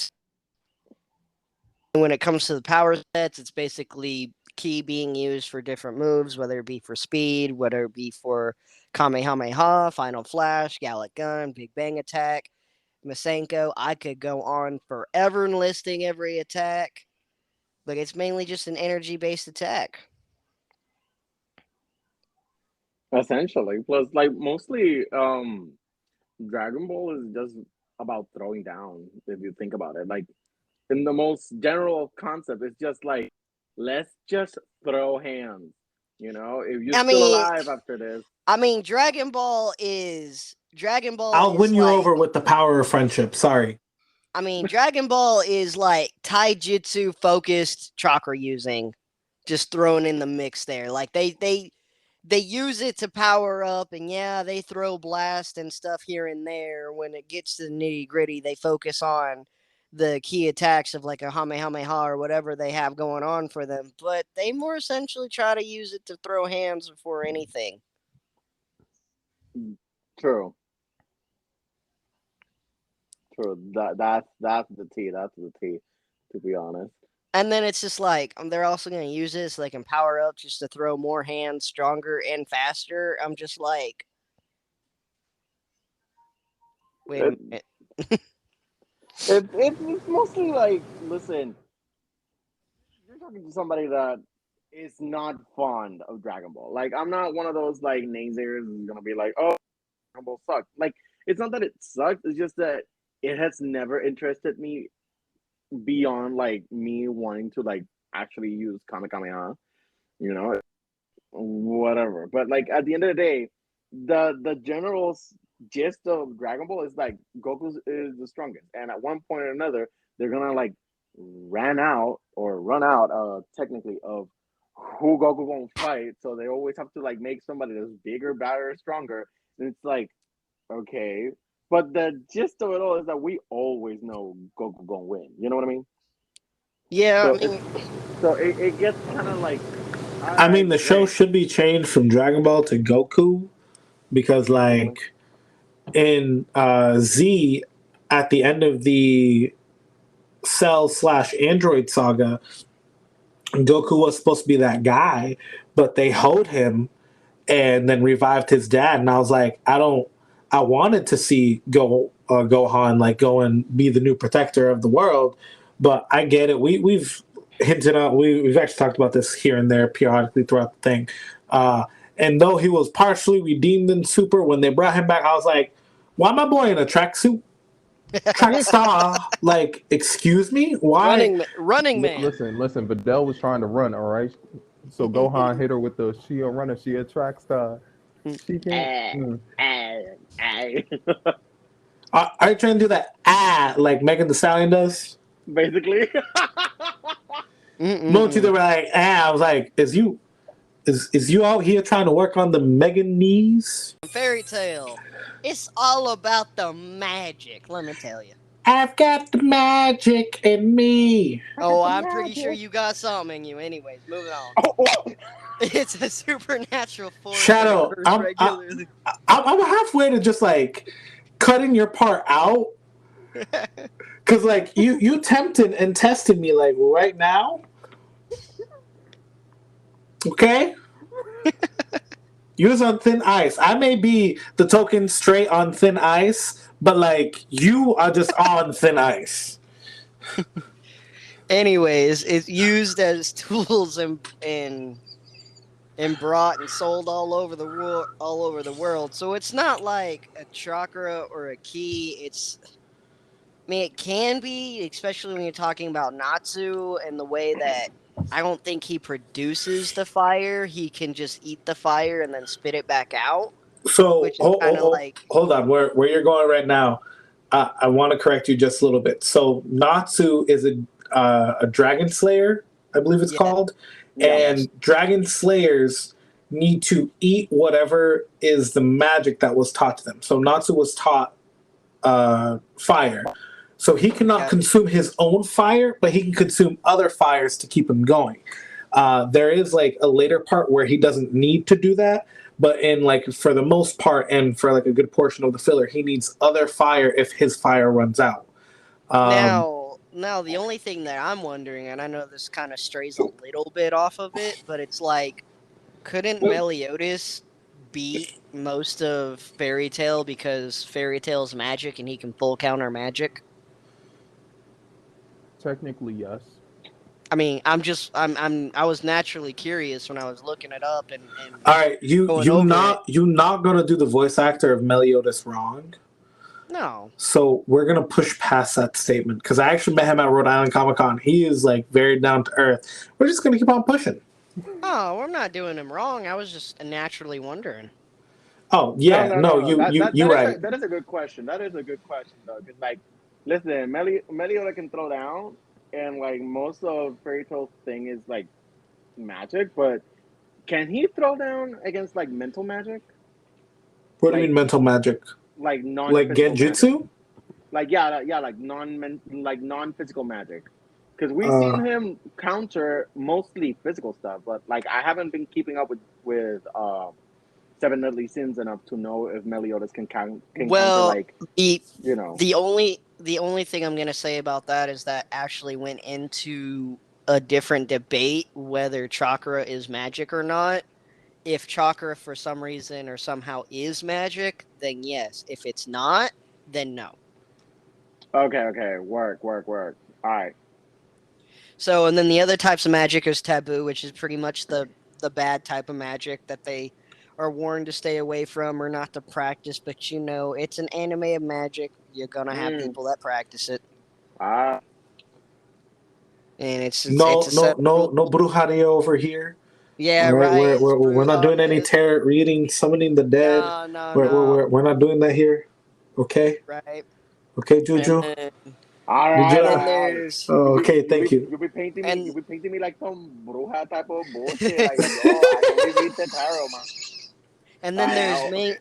when it comes to the power sets, it's basically ki being used for different moves, whether it be for speed, whether it be for Kamehameha, Final Flash, Gallic Gun, Big Bang Attack, Masenko. I could go on forever listing every attack, but it's mainly just an energy-based attack. Essentially. Plus, like, mostly, Dragon Ball is just about throwing down, if you think about it. Like, in the most general concept, it's just like, let's just throw hands. You know, if you're I still mean, alive after this, Dragon Ball I'll is win you over like with the power of friendship. Sorry. Dragon Ball is like taijutsu focused chakra using, just thrown in the mix there. Like they use it to power up, and yeah, they throw blast and stuff here and there. When it gets to the nitty gritty, they focus on the key attacks of like a Kamehameha or whatever they have going on for them. But they more essentially try to use it to throw hands before anything. true, true. That's the T. That's the T. To be honest. And then it's just like they're also going to use this so they can power up just to throw more hands stronger and faster. I'm just like, wait a minute. It's mostly like, listen, you're talking to somebody that is not fond of Dragon Ball. Like, I'm not one of those like naysayers who's gonna be like, oh, Dragon Ball sucks. Like, it's not that it sucks. It's just that it has never interested me beyond like me wanting to like actually use Kamehameha. You know, whatever. But like at the end of the day, the general gist of Dragon Ball is like Goku is the strongest, and at one point or another, they're gonna like run out technically of who Goku gonna fight. So they always have to like make somebody that's bigger, badder, stronger. And it's like, okay. But the gist of it all is that we always know Goku gonna win. You know what I mean? Yeah, So I mean, it gets kind of like, all I right, mean, the show great. should be changed from Dragon Ball to Goku because, Really? like, in Z, at the end of the Cell/Android saga, Goku was supposed to be that guy, but they hoed him and then revived his dad. And I was like, I don't. I wanted to see Gohan like go and be the new protector of the world, but I get it. We've hinted at we've actually talked about this here and there periodically throughout the thing. Uh, and though he was partially redeemed in Super, when they brought him back, I was like, why my boy in a tracksuit? Track star? Like, excuse me? Why? running man. Listen. Videl was trying to run. All right. So Gohan hit her with the she a runner. She a track star. She can't. Are you trying to do that like Megan Thee Stallion does? Basically. Multi they were like, I was like, is you out here trying to work on the Megan knees? Fairy Tale. It's all about the magic, let me tell you. I've got the magic in me. Oh, I'm pretty sure you got something in you. Anyways, moving on. Oh. It's a supernatural force. Shadow, I'm halfway to just like cutting your part out. Cause like you tempted and tested me like right now. Okay? You was on thin ice. I may be the token straight on thin ice, but like you are just on thin ice. Anyways, it's used as tools and brought and sold all over the world. So it's not like a chakra or a key. I mean, it can be, especially when you're talking about Natsu and the way that I don't think he produces the fire. He can just eat the fire and then spit it back out, So which is kind of like. hold on, where you're going right now, I want to correct you just a little bit. So Natsu is a dragon slayer, I believe it's called, and dragon slayers need to eat whatever is the magic that was taught to them. So Natsu was taught fire. So he cannot consume his own fire, but he can consume other fires to keep him going. There is like a later part where he doesn't need to do that, but in like for the most part and for like a good portion of the filler, he needs other fire if his fire runs out. Now the only thing that I'm wondering, and I know this kind of strays a little bit off of it, but it's like, couldn't Meliodas beat most of Fairy Tail because Fairy Tail's magic and he can full counter magic? Technically, yes. I mean, I was naturally curious when I was looking it up and all right, you're not gonna do the voice actor of Meliodas wrong. No. So we're gonna push past that statement because I actually met him at Rhode Island Comic Con. He is like very down to earth. We're just gonna keep on pushing. Oh, I'm not doing him wrong. I was just naturally wondering. Oh yeah, no, you're right. That is a good question. That is a good question though, because like, listen, Meliodas can throw down, and like most of Fairy Tail's thing is like magic, but can he throw down against like mental magic? What do you mean mental magic? Like genjutsu? Like like non-physical magic. Because we've seen him counter mostly physical stuff, but like I haven't been keeping up with Seven Deadly Sins enough to know if Meliodas can counter like the only thing I'm gonna say about that is that actually went into a different debate whether chakra is magic or not. If chakra for some reason or somehow is magic, then yes. If it's not, then no. Okay. Work. All right. So, and then the other types of magic is taboo, which is pretty much the bad type of magic that they are warned to stay away from or not to practice. But you know, it's an anime of magic. You're gonna have people that practice it. And it's no brujeria over here. Yeah, Right? right. We're not doing any tarot reading, summoning the dead. No, no, We're, we're, no. we're, we're not doing that here. Okay? Right. Okay, And Juju? then, All Did you right, all then not? right. there's Oh, okay, thank you. You be painting me. You and be painting me like some bruja type of bullshit. Like yo, I only read the tarot, man. and then Like, there's me.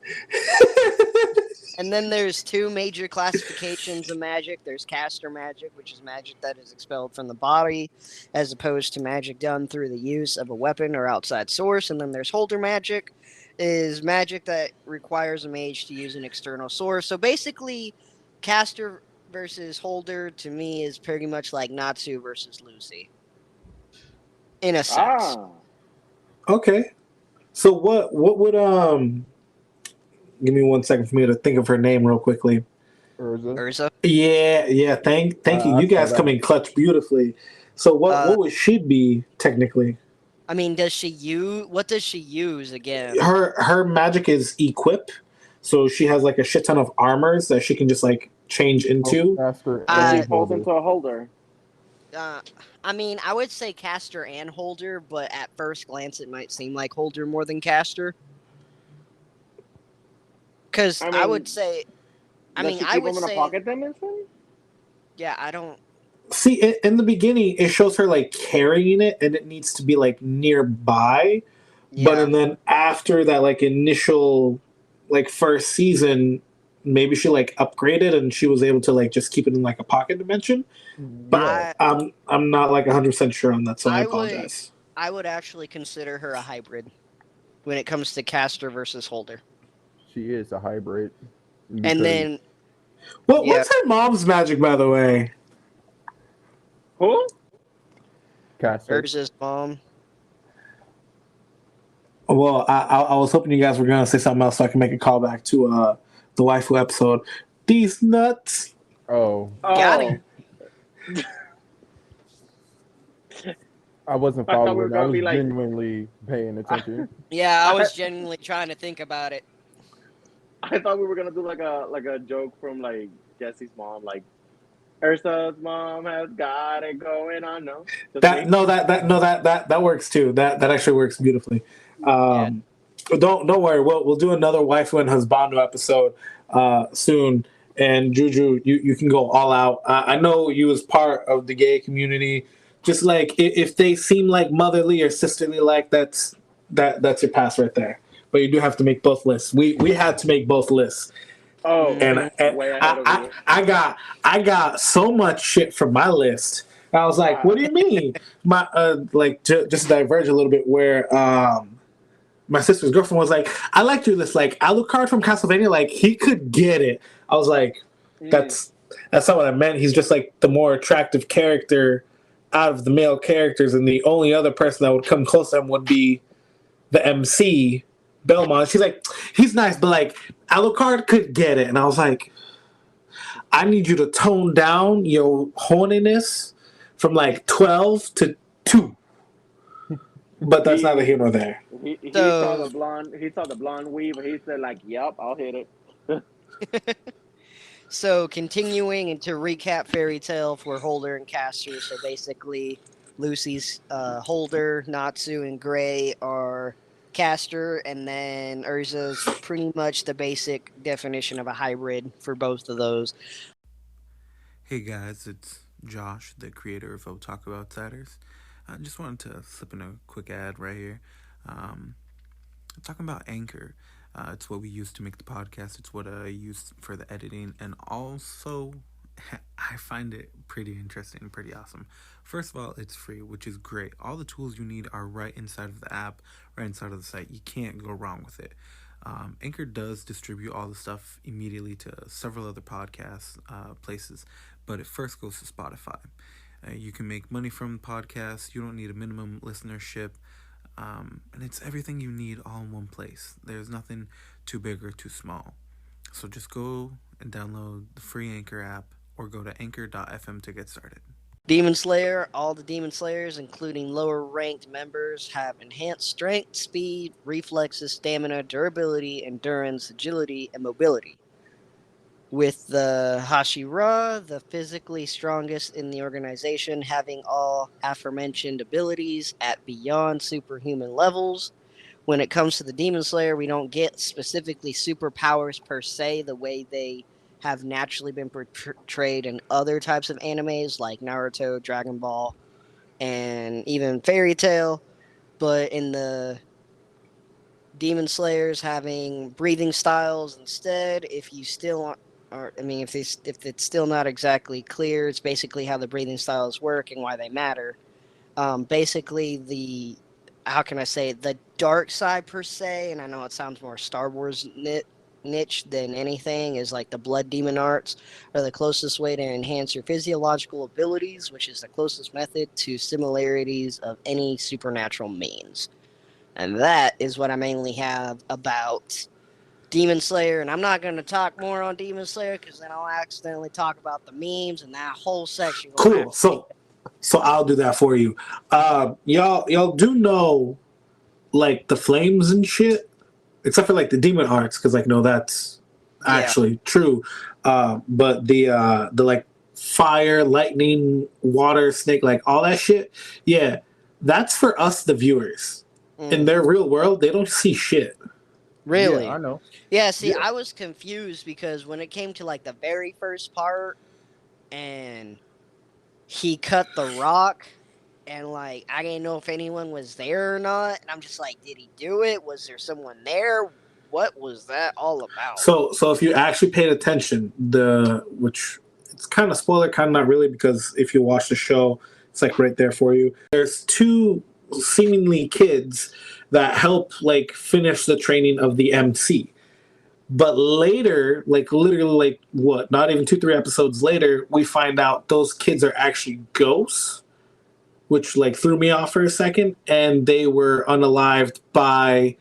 And then there's two major classifications of magic. There's caster magic, which is magic that is expelled from the body, as opposed to magic done through the use of a weapon or outside source. And then there's holder magic, is magic that requires a mage to use an external source. So basically, caster versus holder to me is pretty much like Natsu versus Lucy, in a sense. ah, Okay. So what would give me 1 second for me to think of her name real quickly. Urza. Urza. Yeah, thank you. I You saw guys that. come in clutch beautifully. So what would she be technically? I mean, does she use? What does she use again? Her magic is equip, so she has like a shit ton of armors that she can just like change into. Master so Uh, she and falls holder. into a holder. I mean, I would say caster and holder, but at first glance, it might seem like holder more than caster. Because I I mean, would say, does she keep would them in a say, pocket dimension? yeah, I don't. See, in the beginning, it shows her like carrying it, and it needs to be like nearby. But Yeah, and then after that, like initial, like first season, maybe she like upgraded and she was able to like just keep it in like a pocket dimension. Yeah, But I'm not like 100% sure on that, so I I would, apologize. I would actually consider her a hybrid when it comes to caster versus holder. she is a hybrid. And because then, yeah, What's her mom's magic, by the way? Who? caster. Urza's mom. Well, I was hoping you guys were gonna say something else so I can make a callback to the waifu episode. These nuts. Oh, Got it. I wasn't I thought we were following. I gonna was be like- genuinely paying attention. Yeah, I was genuinely trying to think about it. I thought we were gonna do like a joke from like Jesse's mom, like Ursa's mom has got it going on. No, just That me? no that works too. That actually works beautifully. Don't worry. We'll do another waifu and husbando episode soon. And Juju, you can go all out. I know you as part of the gay community. Just like if they seem like motherly or sisterly, like that's your pass right there. But you do have to make both lists. We had to make both lists. Oh, And way ahead of you. I got so much shit from my list. I was like, "What do you mean?" My like just to diverge a little bit, where my sister's girlfriend was like, "I liked your list, like Alucard from Castlevania, like he could get it." I was like, "That's not what I meant. He's just like the more attractive character out of the male characters, and the only other person that would come close to him would be the MC." Belmont. She's like, he's nice, but like Alucard could get it. And I was like, I need you to tone down your horniness from like 12 to 2. But that's neither here nor there. He So- saw the blonde. He saw the blonde weave. He said, "Like, yep, I'll hit it." So continuing and to recap fairy tale for holder and caster. So basically, Lucy's holder, Natsu and Gray are caster, and then Urza's pretty much the basic definition of a hybrid for both of those. Hey guys, it's Josh, the creator of Otaku Outsiders. I just wanted to slip in a quick ad right here. Talking about Anchor. It's what we use to make the podcast. It's what I use for the editing, and also I find it pretty interesting, pretty awesome. First of all, it's free, which is great. All the tools you need are right inside of the app, right inside of the site. You can't go wrong with it. Anchor does distribute all the stuff immediately to several other podcast places, but it first goes to Spotify. You can make money from podcasts. You don't need a minimum listenership. And it's everything you need all in one place. There's nothing too big or too small. So just go and download the free Anchor app or go to anchor.fm to get started. Demon Slayer, all the Demon Slayers, including lower ranked members, have enhanced strength, speed, reflexes, stamina, durability, endurance, agility, and mobility. with the Hashira, the physically strongest in the organization, having all aforementioned abilities at beyond superhuman levels. When it comes to the Demon Slayer, we don't get specifically superpowers per se, the way they have naturally been portrayed in other types of animes like Naruto, Dragon Ball, and even Fairy Tail. But in the Demon Slayers having breathing styles instead, if you still are, I mean, if it's still not exactly clear, it's basically how the breathing styles work and why they matter. Basically, how can I say it? The dark side per se, and I know it sounds more Star Wars niche than anything, is like the blood demon arts are the closest way to enhance your physiological abilities, which is the closest method to similarities of any supernatural means. And that is what I mainly have about Demon Slayer. And I'm not going to talk more on Demon Slayer because then I'll accidentally talk about the memes, and that whole section will have Cool. to be. So I'll do that for you. Y'all do know like the flames and shit, except for like the demon arts, because like no, that's Yeah. actually true. But the like fire, lightning, water, snake, like all that shit, yeah, that's for us the viewers. In their real world, they don't see shit. Really? Yeah, I know. Yeah, see, Yeah. I was confused because when it came to like the very first part and he cut the rock and like I didn't know if anyone was there or not, and I'm just like, did he do it? Was there someone there? What was that all about? So if you actually paid attention, which it's kind of spoiler, kind of not really, because if you watch the show, it's like right there for you. There's two seemingly kids that help like finish the training of the MC. But later, like literally, like what? Not even 2-3 episodes later, we find out those kids are actually ghosts, which like threw me off for a second, and they were unalived by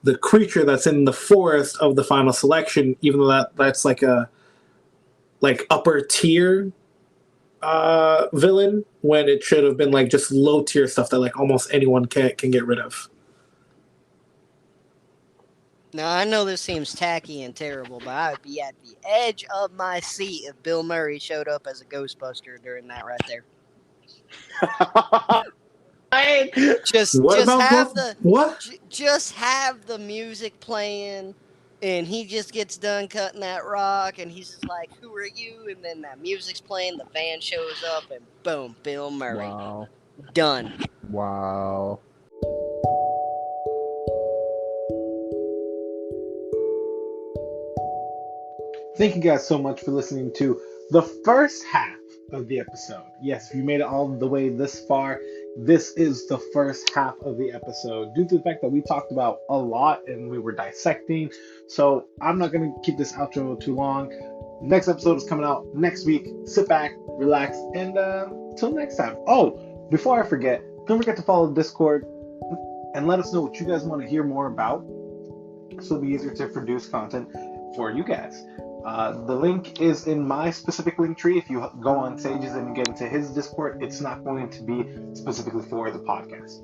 the creature that's in the forest of the final selection, even though that's like a like upper tier villain, when it should have been like just low tier stuff that like almost anyone can get rid of. Now I know this seems tacky and terrible, but I would be at the edge of my seat if Bill Murray showed up as a Ghostbuster during that right there. Just What just about have the what? just have the music playing, and he just gets done cutting that rock, and he's just like, "Who are you?" And then that music's playing, the band shows up, and boom, Bill Murray, Wow. done. Wow. Thank you guys so much for listening to the first half of the episode. Yes, if you made it all the way this far, this is the first half of the episode due to the fact that we talked about a lot and we were dissecting. So I'm not going to keep this outro too long. Next episode is coming out next week. Sit back, relax, and till next time. Oh, before I forget, don't forget to follow the Discord and let us know what you guys want to hear more about, so it'll be easier to produce content for you guys. The link is in my specific link tree. If you go on Sage's and get into his Discord, it's not going to be specifically for the podcast.